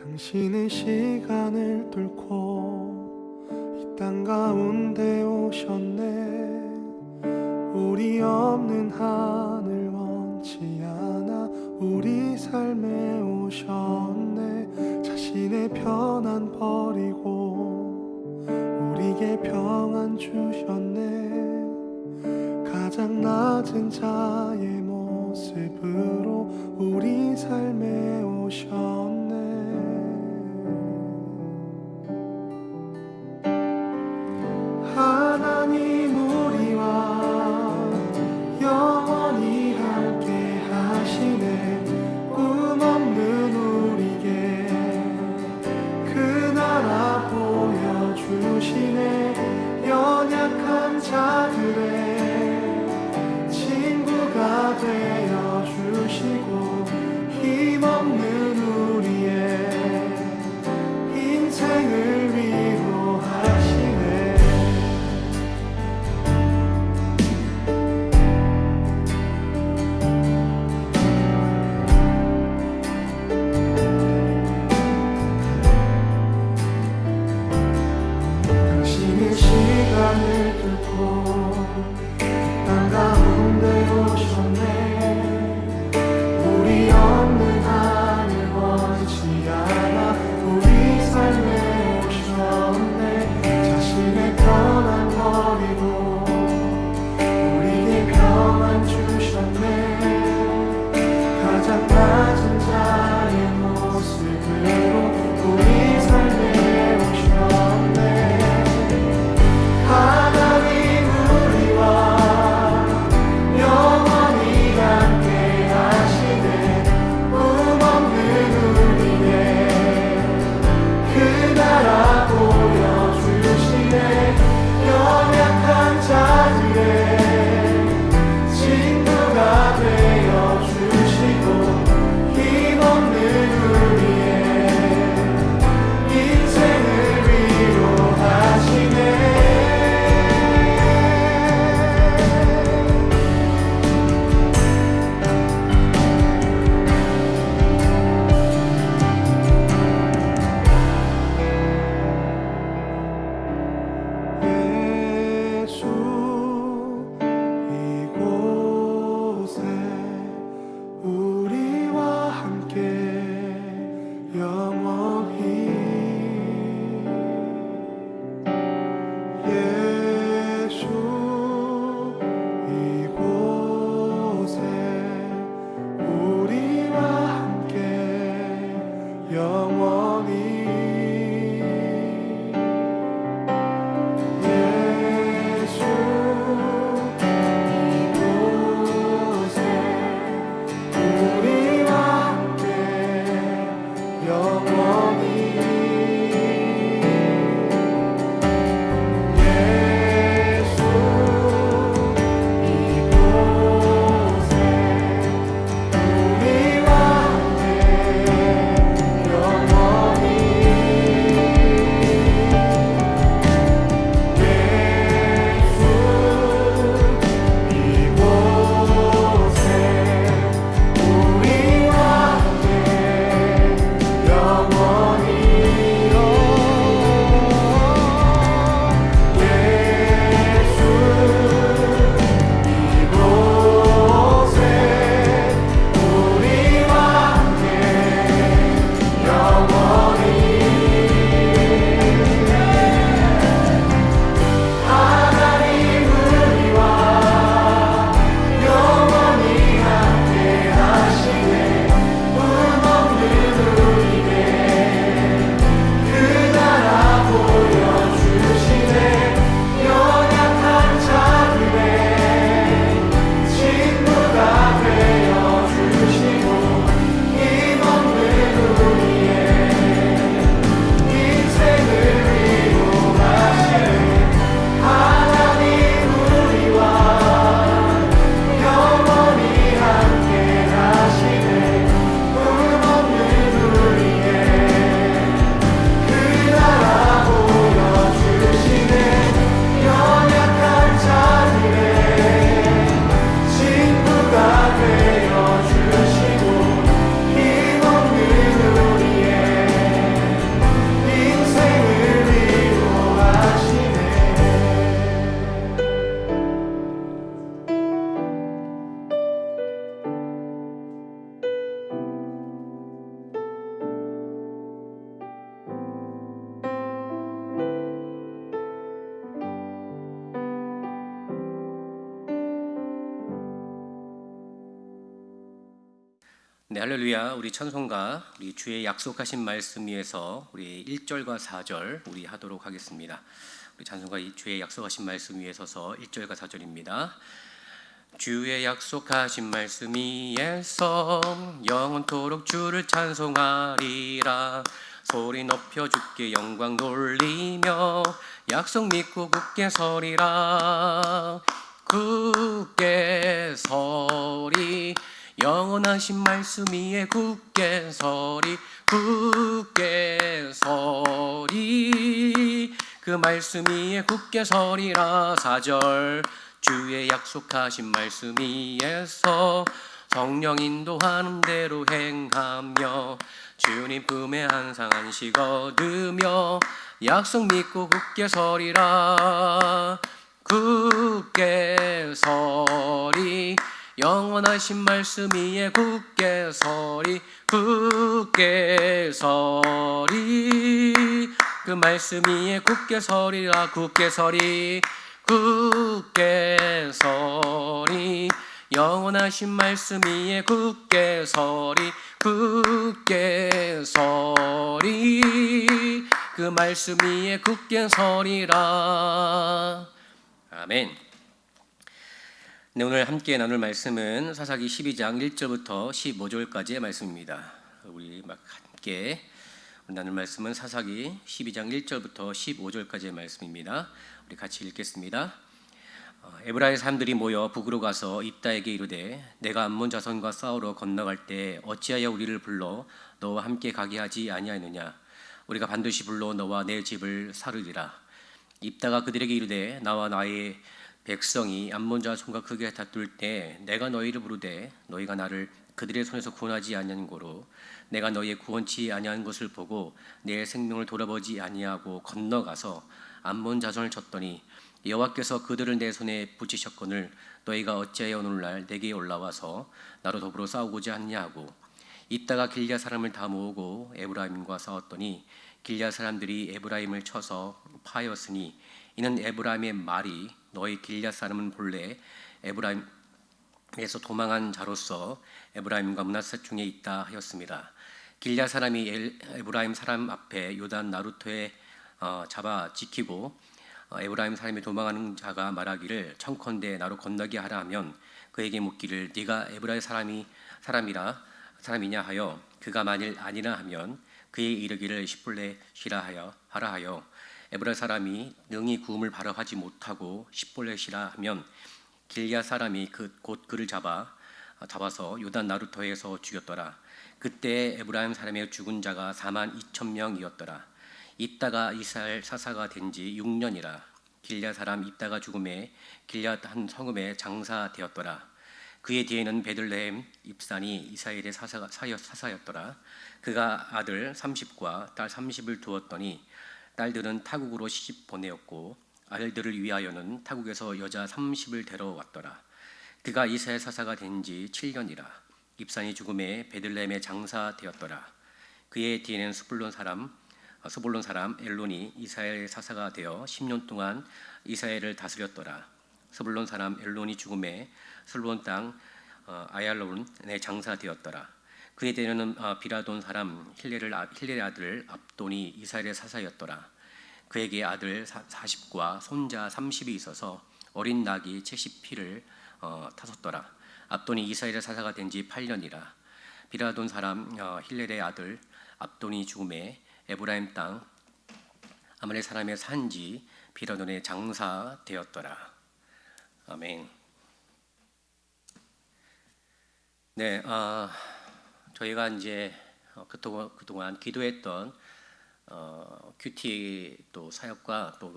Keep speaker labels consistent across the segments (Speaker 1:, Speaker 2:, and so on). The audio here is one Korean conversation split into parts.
Speaker 1: 당신은 시간을 뚫고 이 땅 가운데 오셨네. 우리 없는 하늘 원치 않아 우리 삶에 오셨네. 자신의 편안 버리고 우리에게 평안 주셨네. 가장 낮은 자의 모습으로 우리 삶에 오셨네. 하나님 우리와 영원히 함께 하시네. 꿈 없는 우리에게 그 나라 보여주시네. 연약한 자들의 친구가 되어주시고 힘없는 우리의 인생을 위로하시네. 당신의 시간을 뚫고 땅 가운데 오셨네. 우리 없는 하늘 원치 않아 우리 삶에 오셨네. 자신의 편안 버리고 우리에게 평안 주셨네. 가장 낮은 자의 모습으로 우리 삶에 오셨네. 하나님 우리와 영원히 함께 하시네. 꿈 없는 우리에게 그 나라 보여주시네. 연약한 자들의 친구가 되어주시고 힘없는 우리의 인생을 위로하시네. 예수 이곳에 우리와 함께 영원히. 예수 이곳에 우리와 함께 영원히. 예수 이곳에 우리와 함께 영원히. 예수 이곳에 우리와 함께 영원히.
Speaker 2: 네, 할렐루야. 우리 찬송가, 우리 주의 약속하신 말씀 위에서 우리 1절과 4절 우리 하도록 하겠습니다. 우리 찬송가 주의 약속하신 말씀 위에 서서 1절과 4절입니다. 주의 약속하신 말씀 위에서 영원토록 주를 찬송하리라. 소리 높여 주께 영광 돌리며 약속 믿고 굳게 서리라. 굳게 서리, 영원하신 말씀 위에 굳게 서리. 굳게 서리, 그 말씀 위에 굳게 서리라. 4절, 주의 약속하신 말씀 위에서 성령 인도하는 대로 행하며 주님 품에 항상 안식 얻으며 약속 믿고 굳게 서리라. 굳게 서리, 영원하신 말씀 위에 굳게 서리. 굳게 서리, 그 말씀 위에 굳게 서리라. 굳게 서리, 굳게 서리, 영원하신 말씀 위에 굳게 서리. 굳게 서리, 그 말씀 위에 굳게 서리라. 아멘. 네, 오늘 함께 나눌 말씀은 사사기 12장 1절부터 15절까지의 말씀입니다. 우리 함께 나눌 말씀은 사사기 12장 1절부터 15절까지의 말씀입니다. 우리 같이 읽겠습니다. 에브라임 사람들이 모여 북으로 가서 입다에게 이르되 내가 암몬 자손과 싸우러 건너갈 때 어찌하여 우리를 불러 너와 함께 가게 하지 아니하느냐. 우리가 반드시 불러 너와 내 집을 사르리라. 입다가 그들에게 이르되 나와 나의 백성이 암몬 자손과 크게 다툴 때 내가 너희를 부르되 너희가 나를 그들의 손에서 구원하지 아니한 고로 내가 너희의 구원치 아니한 것을 보고 내 생명을 돌아보지 아니하고 건너가서 암몬 자손을 쳤더니 여호와께서 그들을 내 손에 붙이셨거늘 너희가 어찌하여 오늘날 내게 올라와서 나로 더불어 싸우고자 하냐 하고 이따가 길앗 사람을 다 모으고 에브라임과 싸웠더니 길앗 사람들이 에브라임을 쳐서 파였으니 이는 에브라임의 말이 너희 길앗 사람은 본래 에브라임에서 도망한 자로서 에브라임과 므낫세 중에 있다 하였습니다. 길앗 사람이 에브라임 사람 앞에 요단 나루토에 잡아 지키고 에브라임 사람이 도망하는 자가 말하기를 청컨대 나로 건너게 하라 하면 그에게 묻기를 네가 에브라임 사람이냐 하여 그가 만일 아니라 하면 그의 이르기를 십볼레 쉬라 하라 하여 에브라임 사람이 능히 구음을 바라 하지 못하고 십볼레 쉬라 하면 길앗 사람이 곧 그를 잡아서 요단 나루토에서 죽였더라. 그때 에브라임 사람의 죽은 자가 42,000명이었더라. 이따가 이스라엘 사사가 된 지 6년이라. 길앗 사람 이따가 죽음에 길앗 한 성읍에 장사되었더라. 그의 뒤에는 베들레헴 입산이 이스라엘의 사사였더라. 그가 아들 30과 딸 30을 두었더니 딸들은 타국으로 시집 보내었고 아들들을 위하여는 타국에서 여자 30을 데려왔더라. 그가 이스라엘 사사가 된 지 7년이라. 입산이 죽음에 베들레헴에 장사되었더라. 그의 뒤에는 스불론 사람 엘론이 이스라엘 사사가 되어 10년 동안 이스라엘을 다스렸더라. 스불론 사람 엘론이 죽음에 스불론 땅 아얄론에 장사되었더라. 그의 뒤에는 비라돈 사람 힐렐의 아들 압돈이 이스라엘의 사사였더라. 그에게 아들 40과 손자 30이 있어서 어린 낙이 70피를 타섰더라. 압돈이 이스라엘의 사사가 된 지 8년이라. 비라돈 사람 힐렐의 아들 압돈이 죽음에 에브라임 땅 아말렉 사람의 산지 비라돈에 장사되었더라. 아멘. 네, 저희가 이제 그동안 기도했던 큐티 또 사역과 또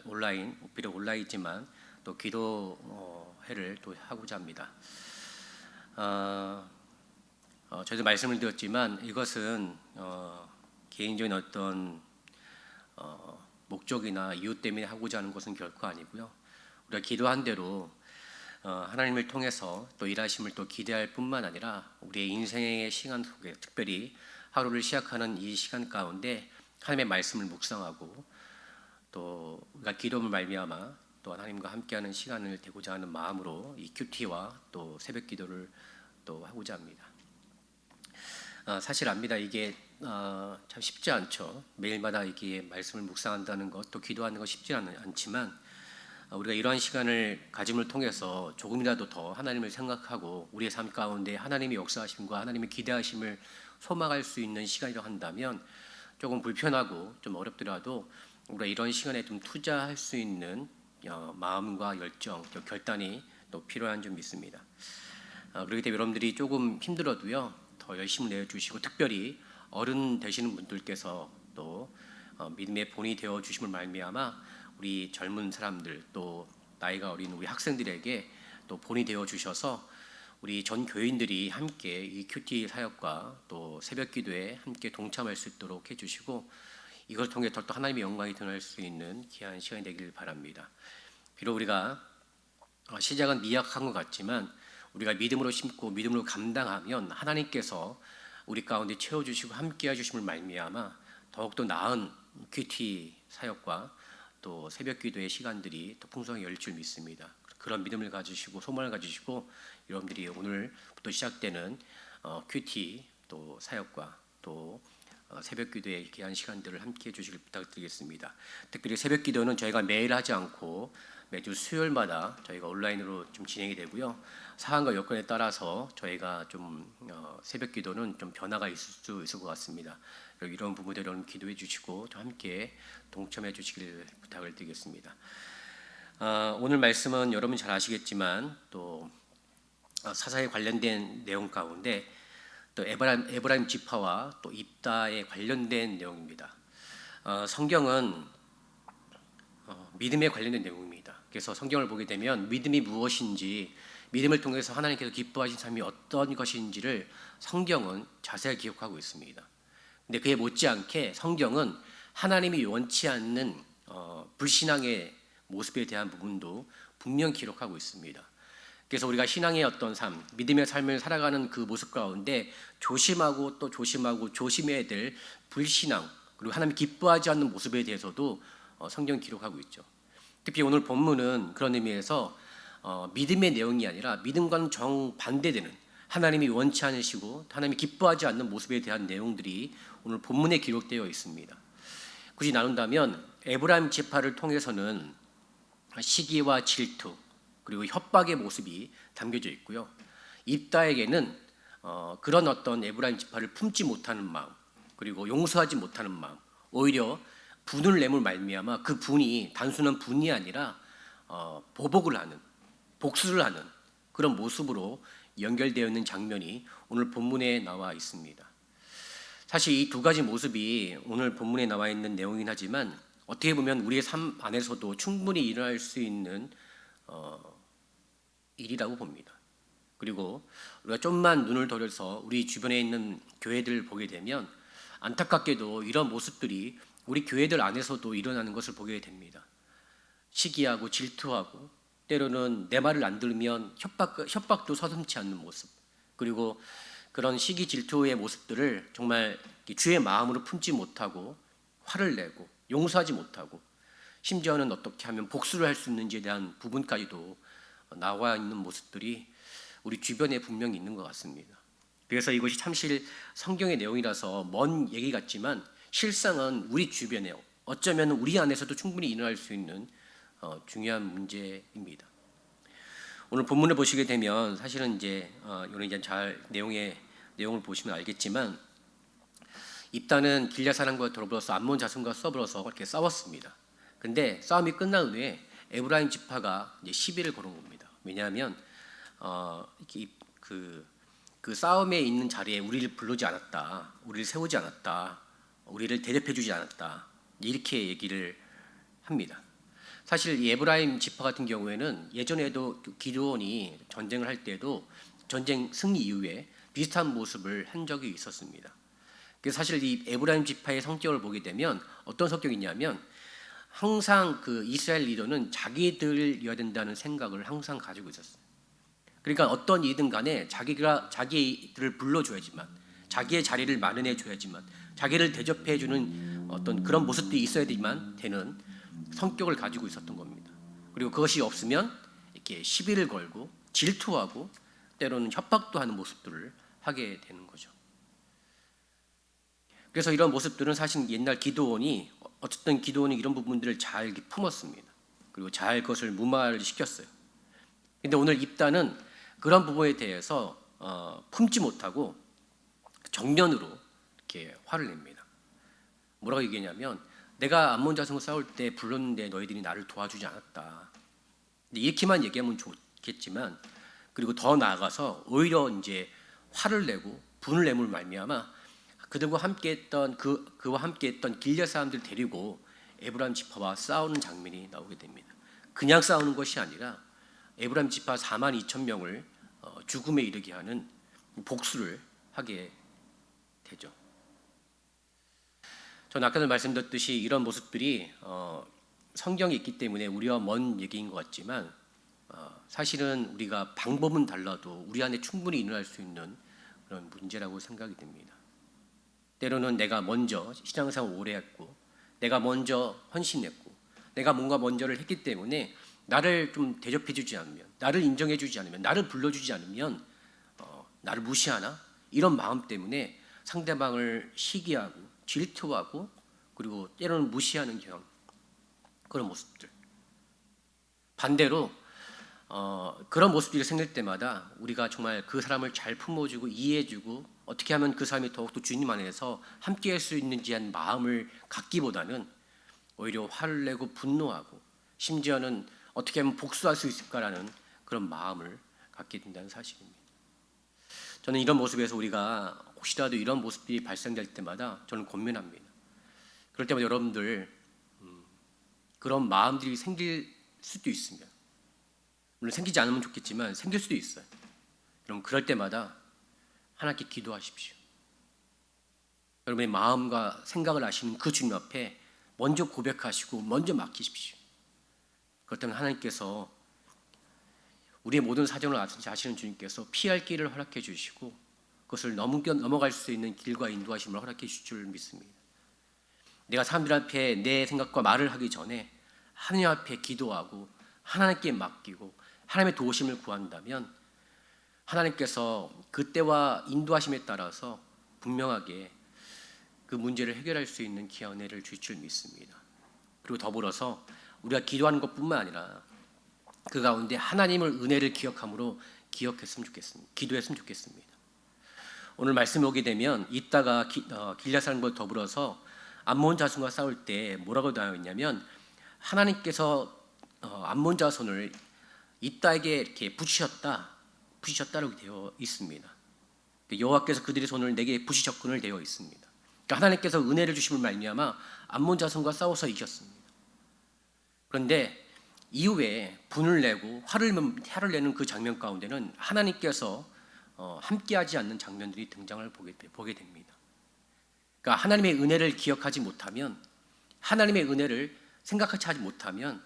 Speaker 2: 온라인 비록 온라인이지만 또 기도회를 또 하고자 합니다. 저도 말씀을 드렸지만 이것은 개인적인 어떤 목적이나 이유 때문에 하고자 하는 것은 결코 아니고요. 우리가 기도한 대로 하나님을 통해서 또 일하심을 또 기대할 뿐만 아니라 우리의 인생의 시간 속에 특별히 하루를 시작하는 이 시간 가운데 하나님의 말씀을 묵상하고 또 우리가 기도를 말미암아 또 하나님과 함께하는 시간을 되고자 하는 마음으로 이 큐티와 또 새벽 기도를 또 하고자 합니다. 사실 압니다. 이게 참 쉽지 않죠. 매일마다 이게 말씀을 묵상한다는 것, 또 기도하는 것 쉽지 않지만 우리가 이러한 시간을 가짐을 통해서 조금이라도 더 하나님을 생각하고 우리의 삶 가운데 하나님의 역사하심과 하나님의 기대하심을 소망할 수 있는 시간이라고 한다면 조금 불편하고 좀 어렵더라도 우리가 이런 시간에 좀 투자할 수 있는 마음과 열정, 결단이 또 필요한 점 있습니다. 그렇기 때문에 여러분들이 조금 힘들어도요 더 열심을 내어주시고, 특별히 어른 되시는 분들께서 또 믿음의 본이 되어 주심을 말미암아 우리 젊은 사람들, 또 나이가 어린 우리 학생들에게 또 본이 되어 주셔서 우리 전 교인들이 함께 이 큐티 사역과 또 새벽 기도에 함께 동참할 수 있도록 해주시고, 이걸 통해 또 하나님의 영광이 드러날 수 있는 귀한 시간이 되길 바랍니다. 비록 우리가 시작은 미약한 것 같지만 우리가 믿음으로 심고 믿음으로 감당하면 하나님께서 우리 가운데 채워주시고 함께 해주심을 말미암아 더욱더 나은 큐티 사역과 또 새벽 기도의 시간들이 더 풍성하게 열릴 줄 믿습니다. 그런 믿음을 가지시고 소망을 가지시고 여러분들이 오늘부터 시작되는 큐티 또 사역과 또 새벽 기도의 귀한 시간들을 함께 해주시길 부탁드리겠습니다. 특별히 새벽 기도는 저희가 매일 하지 않고 매주 수요일마다 저희가 온라인으로 좀 진행이 되고요. 사안과 여건에 따라서 저희가 좀 새벽 기도는 좀 변화가 있을 수 있을 것 같습니다. 이런 부분들 여러분 기도해 주시고 좀 함께 동참해 주시길 부탁을 드리겠습니다. 오늘 말씀은 여러분 잘 아시겠지만 또 사사에 관련된 내용 가운데 또 에브라임 지파와 또 입다에 관련된 내용입니다. 성경은 믿음에 관련된 내용입니다. 그래서 성경을 보게 되면 믿음이 무엇인지, 믿음을 통해서 하나님께서 기뻐하신 삶이 어떤 것인지를 성경은 자세히 기록하고 있습니다. 근데 그에 못지않게 성경은 하나님이 원치 않는 불신앙의 모습에 대한 부분도 분명 기록하고 있습니다. 그래서 우리가 신앙의 어떤 삶, 믿음의 삶을 살아가는 그 모습 가운데 조심하고 또 조심해야 될 불신앙, 그리고 하나님 기뻐하지 않는 모습에 대해서도 성경 기록하고 있죠. 특히 오늘 본문은 그런 의미에서 믿음의 내용이 아니라 믿음과는 정반대되는, 하나님이 원치 않으시고 하나님이 기뻐하지 않는 모습에 대한 내용들이 오늘 본문에 기록되어 있습니다. 굳이 나눈다면 에브라임 지파를 통해서는 시기와 질투 그리고 협박의 모습이 담겨져 있고요. 입다에게는 그런 어떤 에브라임 지파를 품지 못하는 마음, 그리고 용서하지 못하는 마음, 오히려 분을 내물 말미암아 그 분이 단순한 분이 아니라 보복을 하는, 복수를 하는 그런 모습으로 연결되어 있는 장면이 오늘 본문에 나와 있습니다. 사실 이 두 가지 모습이 오늘 본문에 나와 있는 내용이긴 하지만 어떻게 보면 우리의 삶 안에서도 충분히 일어날 수 있는 일이라고 봅니다. 그리고 우리가 좀만 눈을 돌려서 우리 주변에 있는 교회들을 보게 되면 안타깝게도 이런 모습들이 우리 교회들 안에서도 일어나는 것을 보게 됩니다. 시기하고 질투하고 때로는 내 말을 안 들으면 협박도 서슴지 않는 모습, 그리고 그런 시기 질투의 모습들을 정말 주의 마음으로 품지 못하고 화를 내고 용서하지 못하고 심지어는 어떻게 하면 복수를 할 수 있는지에 대한 부분까지도 나와 있는 모습들이 우리 주변에 분명히 있는 것 같습니다. 그래서 이것이 참실 성경의 내용이라서 먼 얘기 같지만 실상은 우리 주변에, 어쩌면 우리 안에서도 충분히 일어날 수 있는 중요한 문제입니다. 오늘 본문을 보시게 되면 사실은 이제 잘 내용을 보시면 알겠지만 입다는 길앗 사람과 더불어서 암몬 자손과 서불어서 그렇게 싸웠습니다. 근데 싸움이 끝난 후에 에브라임 지파가 이제 시비를 거는 겁니다. 왜냐하면 그 싸움에 있는 자리에 우리를 부르지 않았다, 우리를 세우지 않았다, 우리를 대접해주지 않았다, 이렇게 얘기를 합니다. 사실 이 에브라임 지파 같은 경우에는 예전에도 기드온이 전쟁을 할 때도 전쟁 승리 이후에 비슷한 모습을 한 적이 있었습니다. 그래서 사실 이 에브라임 지파의 성격을 보게 되면 어떤 성격이냐면 항상 그 이스라엘 리더는 자기들이어야 된다는 생각을 항상 가지고 있었어요. 그러니까 어떤 이든 간에 자기들을 불러줘야지만, 자기의 자리를 마련해 줘야지만, 자기를 대접해 주는 어떤 그런 모습들이 있어야 되는 성격을 가지고 있었던 겁니다. 그리고 그것이 없으면 이렇게 시비를 걸고 질투하고 때로는 협박도 하는 모습들을 하게 되는 거죠. 그래서 이런 모습들은 사실 옛날 기드온이 어쨌든 기드온이 이런 부분들을 잘 이렇게 품었습니다. 그리고 잘 그것을 무마를 시켰어요. 근데 오늘 입다는 그런 부분에 대해서 품지 못하고 정면으로 이렇게 화를 냅니다. 뭐라고 얘기했냐면 내가 암몬 자손과 싸울 때 불렀는데 너희들이 나를 도와주지 않았다. 근데 이렇게만 얘기하면 좋겠지만 그리고 더 나아가서 오히려 이제 화를 내고 분을 내물 말미암아 그들과 함께했던 그와 함께했던 길앗 사람들 데리고 에브라임 지파와 싸우는 장면이 나오게 됩니다. 그냥 싸우는 것이 아니라 에브라임 지파 4만 2천 명을 죽음에 이르게 하는 복수를 하게 되죠. 저는 아까도 말씀드렸듯이 이런 모습들이 성경에 있기 때문에 우리와 먼 얘기인 것 같지만 사실은 우리가 방법은 달라도 우리 안에 충분히 일어날 수 있는 그런 문제라고 생각이 됩니다. 때로는 내가 먼저 신앙생활 오래 했고 내가 먼저 헌신했고 내가 뭔가 먼저를 했기 때문에 나를 좀 대접해주지 않으면 나를 인정해주지 않으면 나를 불러주지 않으면 나를 무시하나? 이런 마음 때문에 상대방을 시기하고 질투하고 그리고 때로는 무시하는 그런 모습들. 반대로 그런 모습들이 생길 때마다 우리가 정말 그 사람을 잘 품어주고 이해해주고 어떻게 하면 그 사람이 더욱더 주님 안에서 함께할 수 있는지 한 마음을 갖기보다는 오히려 화를 내고 분노하고 심지어는 어떻게 하면 복수할 수 있을까라는 그런 마음을 갖게 된다는 사실입니다. 저는 이런 모습에서 우리가 혹시라도 이런 모습들이 발생될 때마다 저는 고민합니다. 그럴 때마다 여러분들 그런 마음들이 생길 수도 있습니다. 물론 생기지 않으면 좋겠지만 생길 수도 있어요. 그럼 그럴 때마다 하나님께 기도하십시오. 여러분의 마음과 생각을 아시는 그 주님 앞에 먼저 고백하시고 먼저 맡기십시오. 그렇기 때문에 하나님께서 우리의 모든 사정을 아시는 주님께서 피할 길을 허락해 주시고 그것을 넘어갈 수 있는 길과 인도하심을 허락해 주실 줄 믿습니다. 내가 사람들 앞에 내 생각과 말을 하기 전에 하나님 앞에 기도하고 하나님께 맡기고 하나님의 도우심을 구한다면 하나님께서 그때와 인도하심에 따라서 분명하게 그 문제를 해결할 수 있는 기회와 은혜를 주실 줄 믿습니다. 그리고 더불어서 우리가 기도하는 것뿐만 아니라 그 가운데 하나님을 은혜를 기억함으로 기도했으면 좋겠습니다. 오늘 말씀에 오게 되면 이따가 길앗 사람과 더불어서 암몬 자손과 싸울 때 뭐라고 되어 있냐면 하나님께서 암몬 자손을 이따에게 이렇게 부시셨다라고 되어 있습니다. 여호와께서 그들의 손을 내게 부시셨거늘 되어 있습니다. 그러니까 하나님께서 은혜를 주심을 말미암아 암몬 자손과 싸워서 이겼습니다. 그런데 이후에 분을 내고 화를 내는 그 장면 가운데는 하나님께서 함께하지 않는 장면들이 등장을 보게 됩니다. 그러니까 하나님의 은혜를 기억하지 못하면 하나님의 은혜를 생각하지 못하면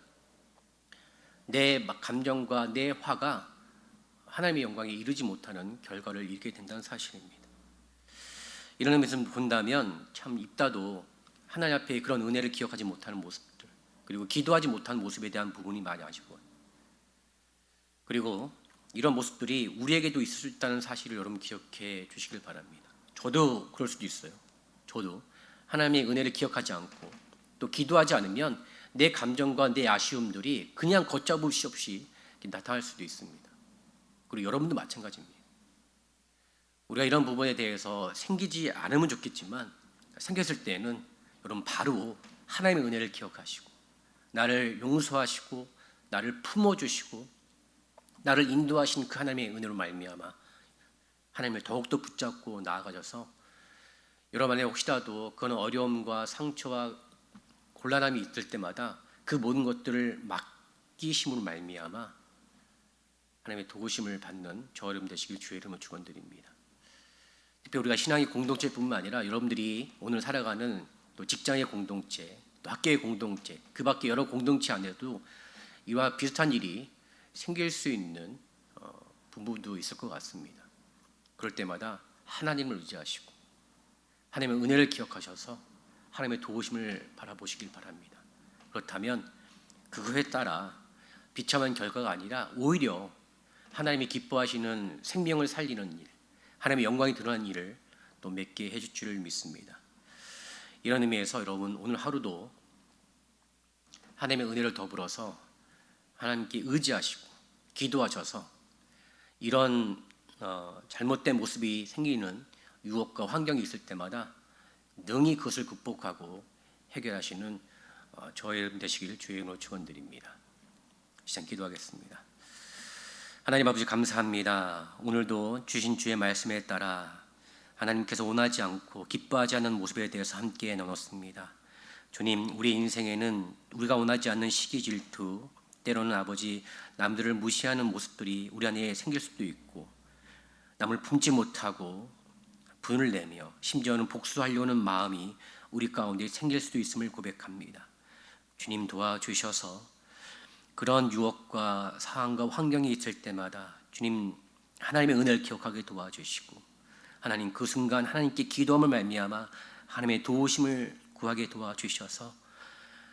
Speaker 2: 내 감정과 내 화가 하나님의 영광에 이르지 못하는 결과를 잃게 된다는 사실입니다. 이런 의미에서 본다면 참 입다도 하나님 앞에 그런 은혜를 기억하지 못하는 모습들 그리고 기도하지 못하는 모습에 대한 부분이 많이 아쉽고요. 그리고 이런 모습들이 우리에게도 있을 수 있다는 사실을 여러분 기억해 주시길 바랍니다. 저도 그럴 수도 있어요. 저도 하나님의 은혜를 기억하지 않고 또 기도하지 않으면 내 감정과 내 아쉬움들이 그냥 걷잡을 수 없이 나타날 수도 있습니다. 그리고 여러분도 마찬가지입니다. 우리가 이런 부분에 대해서 생기지 않으면 좋겠지만 생겼을 때는 여러분 바로 하나님의 은혜를 기억하시고 나를 용서하시고 나를 품어주시고 나를 인도하신 그 하나님의 은혜로 말미암아 하나님을 더욱더 붙잡고 나아가셔서 여러분 안에 혹시라도 그런 어려움과 상처와 곤란함이 있을 때마다 그 모든 것들을 맡기심으로 말미암아 하나님의 도우심을 받는 저 여러분 되시길 주의 이름으로 축원드립니다. 특히 우리가 신앙의 공동체뿐만 아니라 여러분들이 오늘 살아가는 또 직장의 공동체, 또 학교의 공동체, 그 밖에 여러 공동체 안에도 이와 비슷한 일이 생길 수 있는 부분도 있을 것 같습니다. 그럴 때마다 하나님을 의지하시고 하나님의 은혜를 기억하셔서 하나님의 도우심을 바라보시길 바랍니다. 그렇다면 그거에 따라 비참한 결과가 아니라 오히려 하나님이 기뻐하시는 생명을 살리는 일, 하나님의 영광이 드러나는 일을 또 맺게 해줄 줄을 믿습니다. 이런 의미에서 여러분 오늘 하루도 하나님의 은혜를 더불어서 하나님께 의지하시고 기도하셔서 이런 잘못된 모습이 생기는 유혹과 환경이 있을 때마다 능히 그것을 극복하고 해결하시는 저의 여러분 되시길 주의 이름으로 축원드립니다. 시작 기도하겠습니다. 하나님 아버지 감사합니다. 오늘도 주신 주의 말씀에 따라 하나님께서 원하지 않고 기뻐하지 않는 모습에 대해서 함께 나눴습니다. 주님, 우리 인생에는 우리가 원하지 않는 시기 질투, 때로는 아버지 남들을 무시하는 모습들이 우리 안에 생길 수도 있고, 남을 품지 못하고 분을 내며 심지어는 복수하려는 마음이 우리 가운데 생길 수도 있음을 고백합니다. 주님 도와주셔서 그런 유혹과 상황과 환경이 있을 때마다 주님 하나님의 은혜를 기억하게 도와주시고, 하나님 그 순간 하나님께 기도함을 말미암아 하나님의 도우심을 구하게 도와주셔서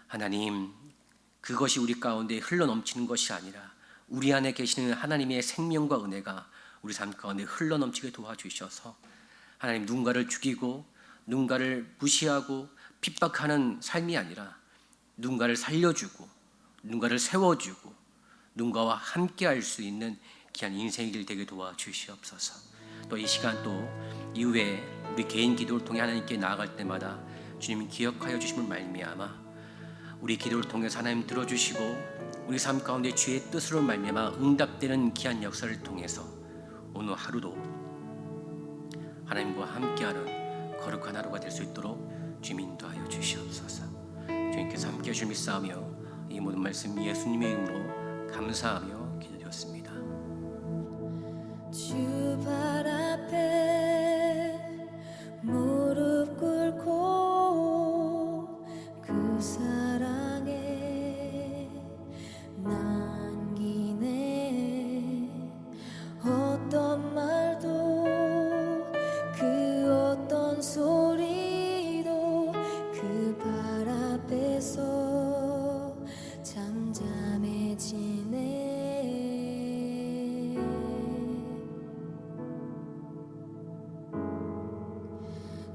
Speaker 2: 하나님 그것이 우리 가운데 흘러넘치는 것이 아니라 우리 안에 계시는 하나님의 생명과 은혜가 우리 삶 가운데 흘러넘치게 도와주셔서 하나님 누군가를 죽이고 누군가를 무시하고 핍박하는 삶이 아니라 누군가를 살려주고 누군가를 세워주고 누군가와 함께할 수 있는 귀한 인생의 길 되게 도와주시옵소서. 또 이 시간 또 이후에 우리 개인 기도를 통해 하나님께 나아갈 때마다 주님 기억하여 주심을 말미암아 우리 기도를 통해서 하나님 들어주시고 우리 삶 가운데 주의 뜻으로 말미암아 응답되는 귀한 역사를 통해서 오늘 하루도 하나님과 함께하는 거룩한 하루가 될 수 있도록 주님 인도하여 주시옵소서. 주님께서 함께해 주실 믿사오며 이 모든 말씀 예수님의 이름으로 감사하며 기도드렸습니다.
Speaker 3: 주 발 앞에 무릎 꿇고 그 사랑에 남기네. 어떤 말도 그 어떤 소리도 그 발 앞에서 잠잠해지네.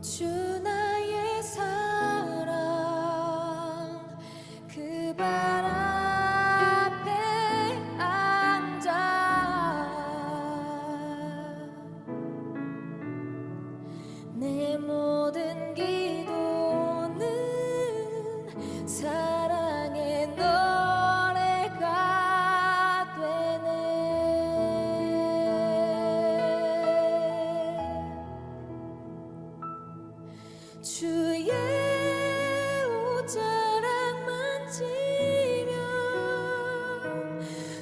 Speaker 3: 주 나의 사랑 그 발 앞에 앉아 내 모든 기도는 사랑의 노래가 되네. 주의 옷자락 만지며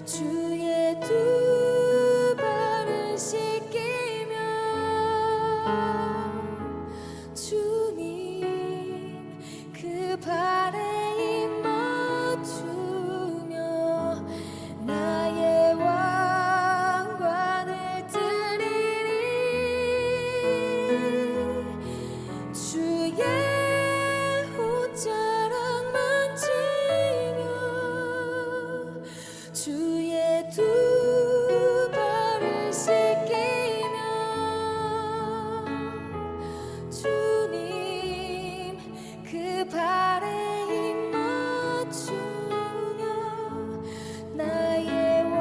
Speaker 3: 주의 두 발을 씻기며 주님 그 발에 입 맞추며 나의 왕관을 드리리. 주의 옷자락 만지며 주의 두 발을 씻기며 주님 그 발에 입 맞추며 나의 왕관을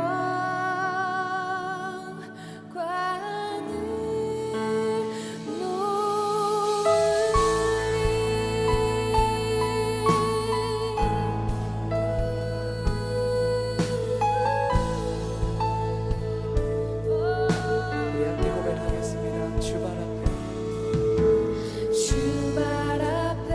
Speaker 1: 우리 함께 고백하겠습니다. 주 발 앞에
Speaker 3: 주 발 앞에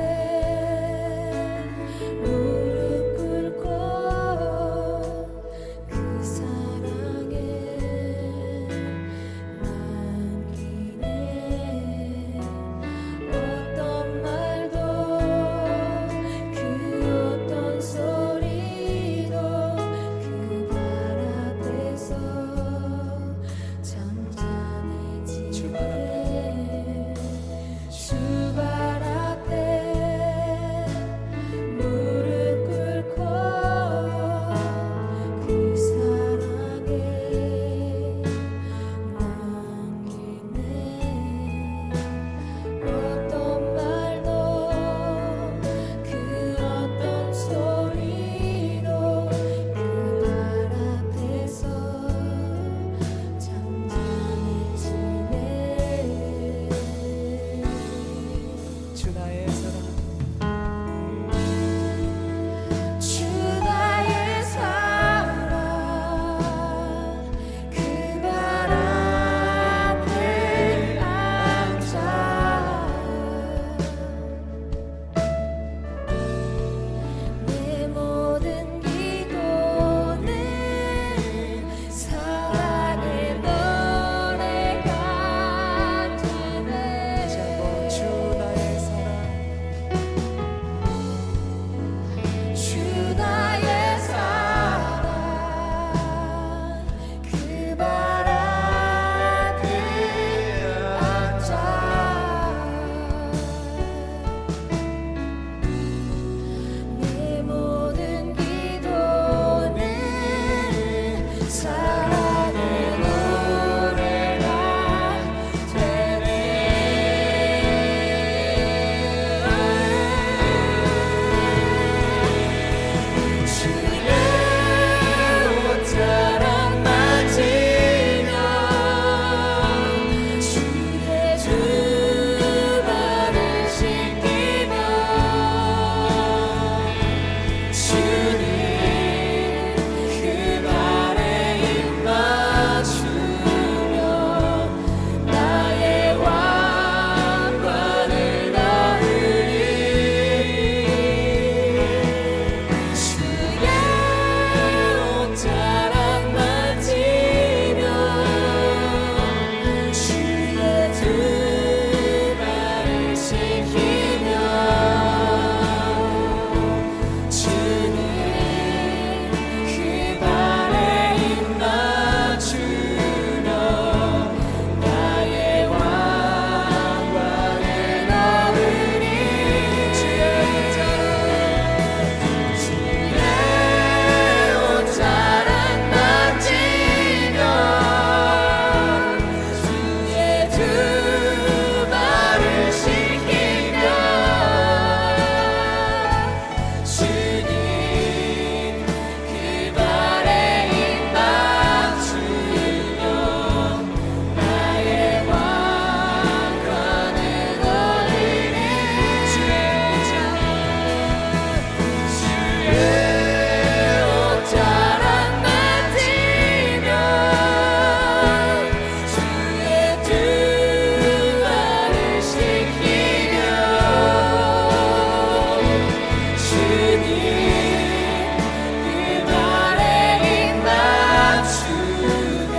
Speaker 3: 그 발에 힘 맞추며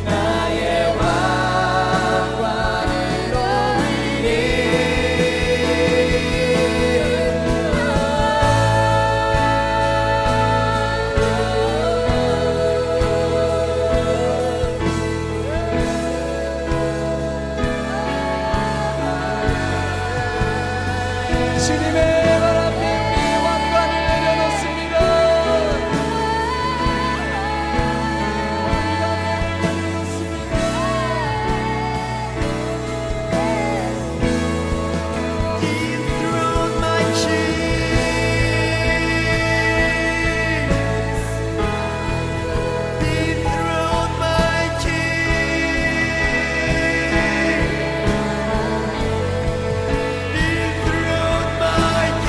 Speaker 3: 나의 왕관을
Speaker 1: 주님의 발 앞에 우리 왕관을 내려놓습니다.
Speaker 4: Dethrone my king. Dethrone my king. Dethrone my king.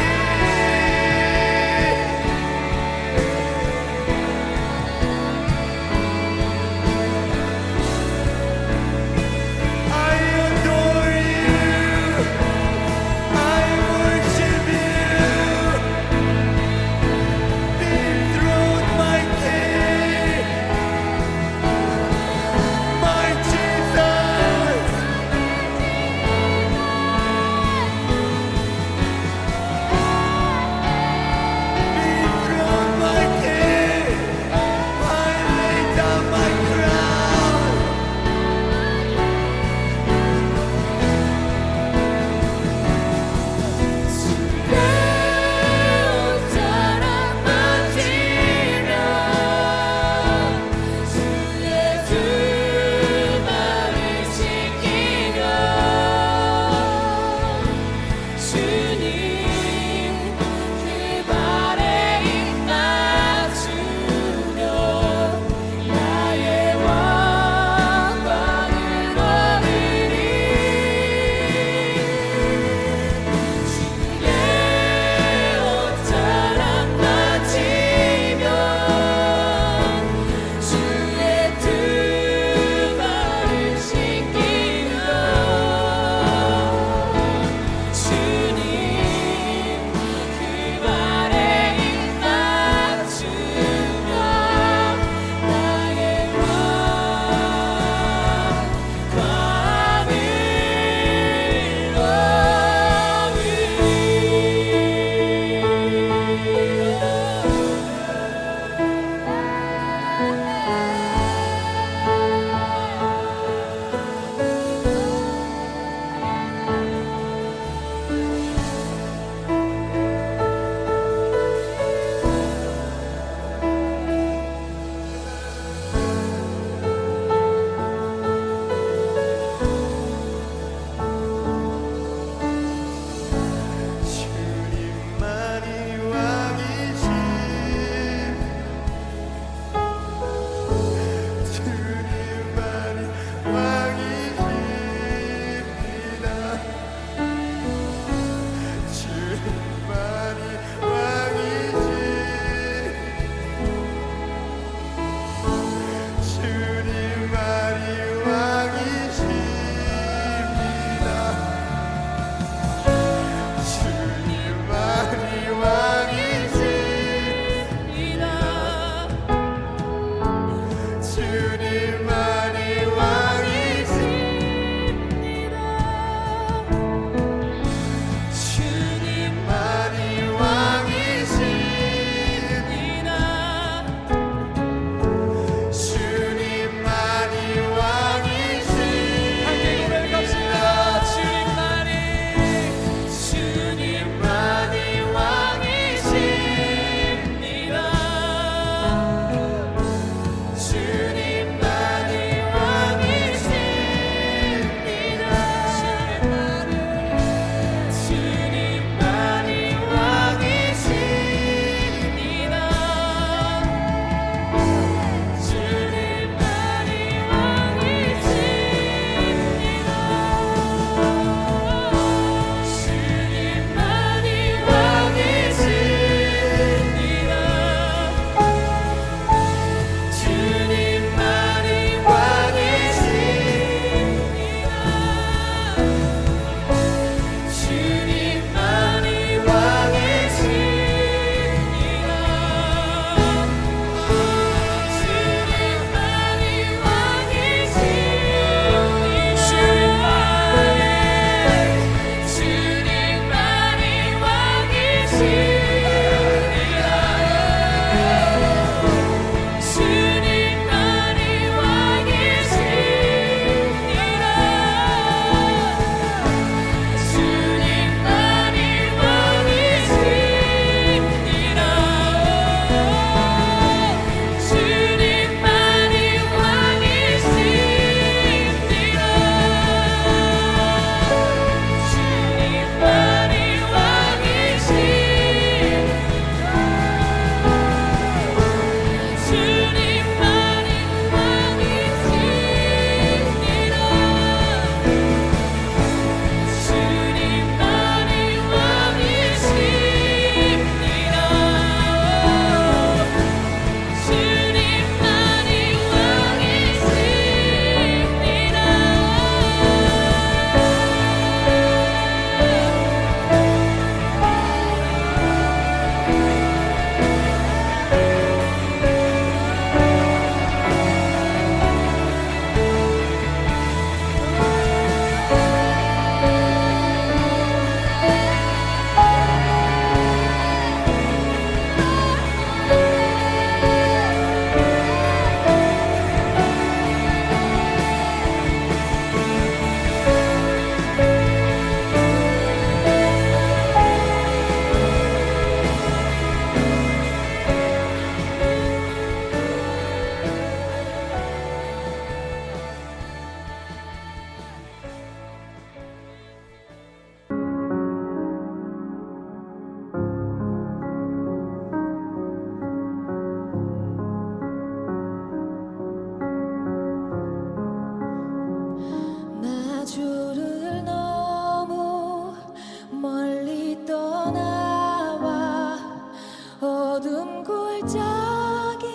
Speaker 3: 무작위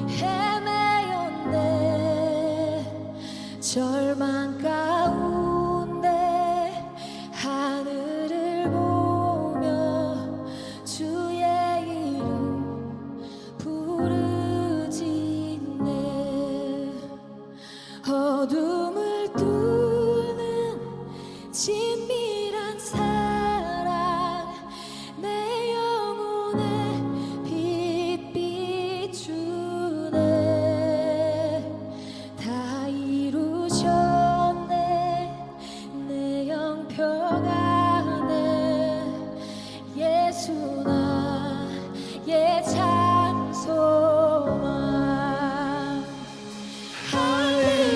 Speaker 3: 헤매었네. 절망 가운데 하늘을 보며 주의 이름 부르짖네. 어둠을 뚫는 친밀한 사랑 내 영혼에 빛 비추네. 다 이루셨네 내 영 평안에. 예수 나의 참 소망. 할렐루야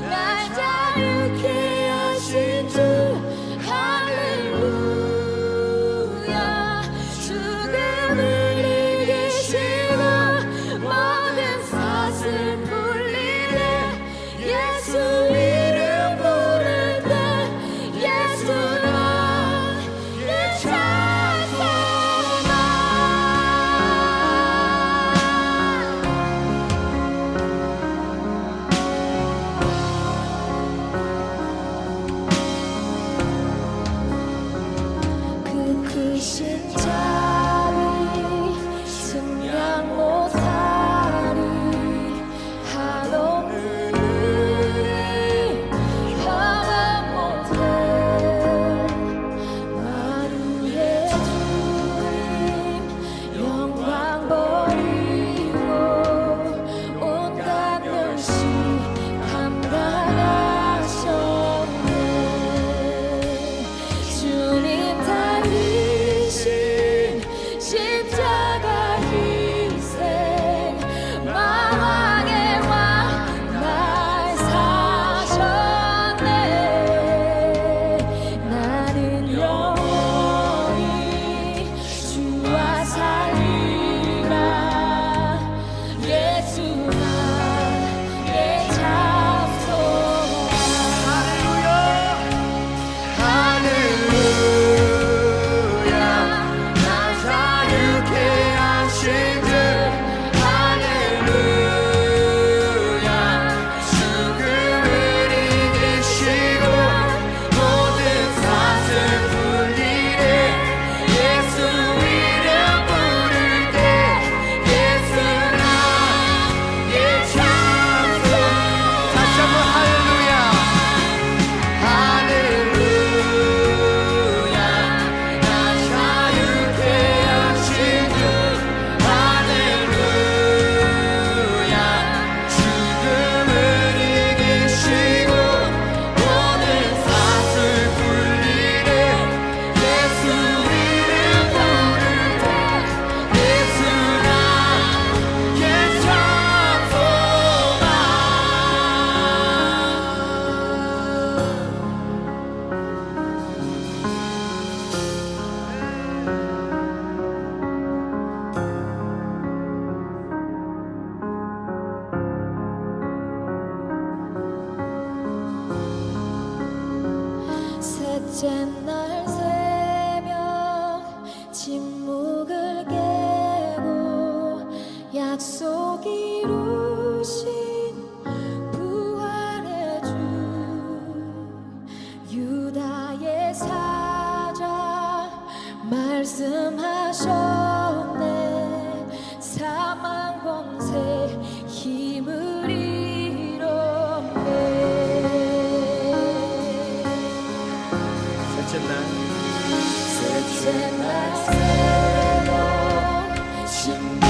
Speaker 3: 날 자유케 하신 주. 할렐루야 죽음을 이기시고 모든 사슬 풀리네. 예수 이름 부를 때 예수 나의 참 소망. 그 크신 자비 승량 못하리. 한없는 은혜 형은 못해. 만유의 주님 영광 버리고 온갖 멸시 감당하셨네. 주님 달리신 십자가 희생 마왕의 왕 날 사셨네. 나는 영원히 주와 살리라. 예수 나의 참 소망.
Speaker 4: 할렐루야 날 자유케 하신 주. 할렐루야 죽음을 이기시고 모든 사슬 풀리네. 예수 이름 부를 때 예수 나의 참 소망. 다시 한번 할렐루야. 할렐루야 날 자유케 하신 주. 할렐루야 죽음을 이기시고 모든 사슬 풀리네. 예수 이름 부를 때 예수 나의 참 소망.
Speaker 3: 셋째 날 새벽 침묵을 깨고 약속 이루신 부활의 주. 유다의 사자 말씀하셨네. 사망 권세 힘을 잃었네. 셋째 날 새벽 침묵